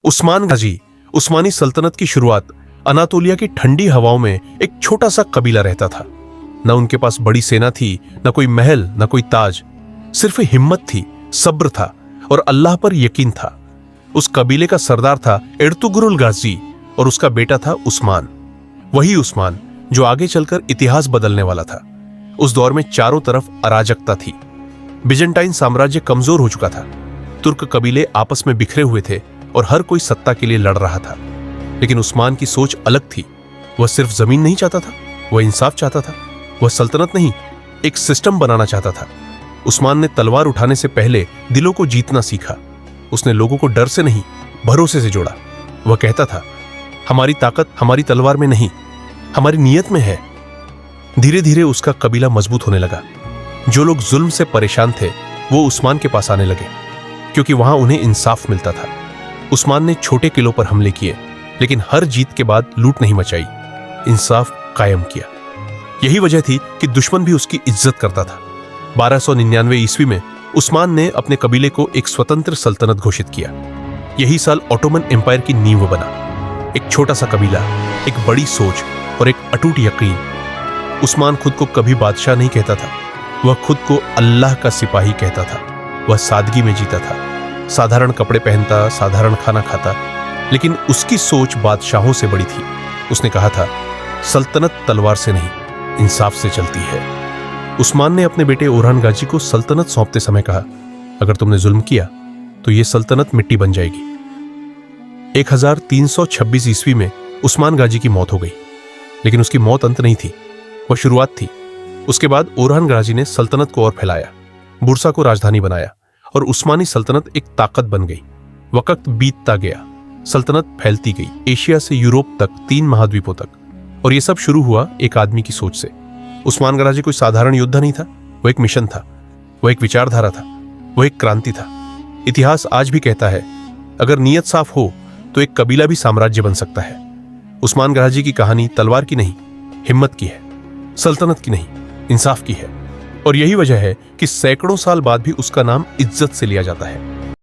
उस्मान गाजी उस्मानी सल्तनत की शुरुआत अनातोलिया की ठंडी हवाओं में एक छोटा सा कबीला रहता था। न उनके पास बड़ी सेना थी, न कोई महल, न कोई ताज, सिर्फ हिम्मत थी, सब्र था और अल्लाह पर यकीन था। उस कबीले का सरदार था एर्तुगरुल गाजी और उसका बेटा था उस्मान। वही उस्मान जो आगे चलकर इतिहास बदलने वाला था। उस दौर में चारों तरफ अराजकता थी। बिजेंटाइन साम्राज्य कमजोर हो चुका था। तुर्क कबीले आपस में बिखरे हुए थे और हर कोई सत्ता के लिए लड़ रहा था। लेकिन उस्मान की सोच अलग थी। वह सिर्फ जमीन नहीं चाहता था, वह इंसाफ चाहता था। वह सल्तनत नहीं, एक सिस्टम बनाना चाहता था। उस्मान ने तलवार उठाने से पहले दिलों को जीतना सीखा। उसने लोगों को डर से नहीं, भरोसे से जोड़ा। वह कहता था, हमारी ताकत हमारी तलवार में नहीं, हमारी नीयत में है। धीरे धीरे उसका कबीला मजबूत होने लगा। जो लोग जुल्म से परेशान थे वो उस्मान के पास आने लगे, क्योंकि वहां उन्हें इंसाफ मिलता था। उस्मान ने छोटे किलों पर हमले किए, लेकिन हर जीत के बाद लूट नहीं मचाई, इंसाफ कायम किया। यही वजह थी कि दुश्मन भी उसकी इज्जत करता था। 1299 ईस्वी में उस्मान ने अपने कबीले को एक स्वतंत्र सल्तनत घोषित किया। यही साल ऑटोमन एम्पायर की नींव बना। एक छोटा सा कबीला, एक बड़ी सोच और एक अटूट यकीन। उस्मान खुद को कभी बादशाह नहीं कहता था, वह खुद को अल्लाह का सिपाही कहता था। वह सादगी में जीता था, साधारण कपड़े पहनता, साधारण खाना खाता, लेकिन उसकी सोच बादशाहों से बड़ी थी। उसने कहा था, सल्तनत तलवार से नहीं, इंसाफ से चलती है। उस्मान ने अपने बेटे ओरहान गाजी को सल्तनत सौंपते समय कहा, अगर तुमने जुल्म किया तो यह सल्तनत मिट्टी बन जाएगी। 1326 ईस्वी में उस्मान गाजी की मौत हो गई, लेकिन उसकी मौत अंत नहीं थी, वह शुरुआत थी। उसके बाद ओरहान गाजी ने सल्तनत को और फैलाया, बुरसा को राजधानी बनाया और उस्मानी सल्तनत एक ताकत बन गई। वक्त बीतता गया, सल्तनत फैलती गई, एशिया से यूरोप तक, 3 महाद्वीपों तक। और यह सब शुरू हुआ एक आदमी की सोच से। उस्मान गाजी कोई साधारण योद्धा नहीं था, वह एक मिशन था, वह एक विचारधारा था, वह एक क्रांति था। इतिहास आज भी कहता है, अगर नीयत साफ हो तो एक कबीला भी साम्राज्य बन सकता है। उस्मान गाजी की कहानी तलवार की नहीं, हिम्मत की है, सल्तनत की नहीं, इंसाफ की है। और यही वजह है कि सैकड़ों साल बाद भी उसका नाम इज्जत से लिया जाता है।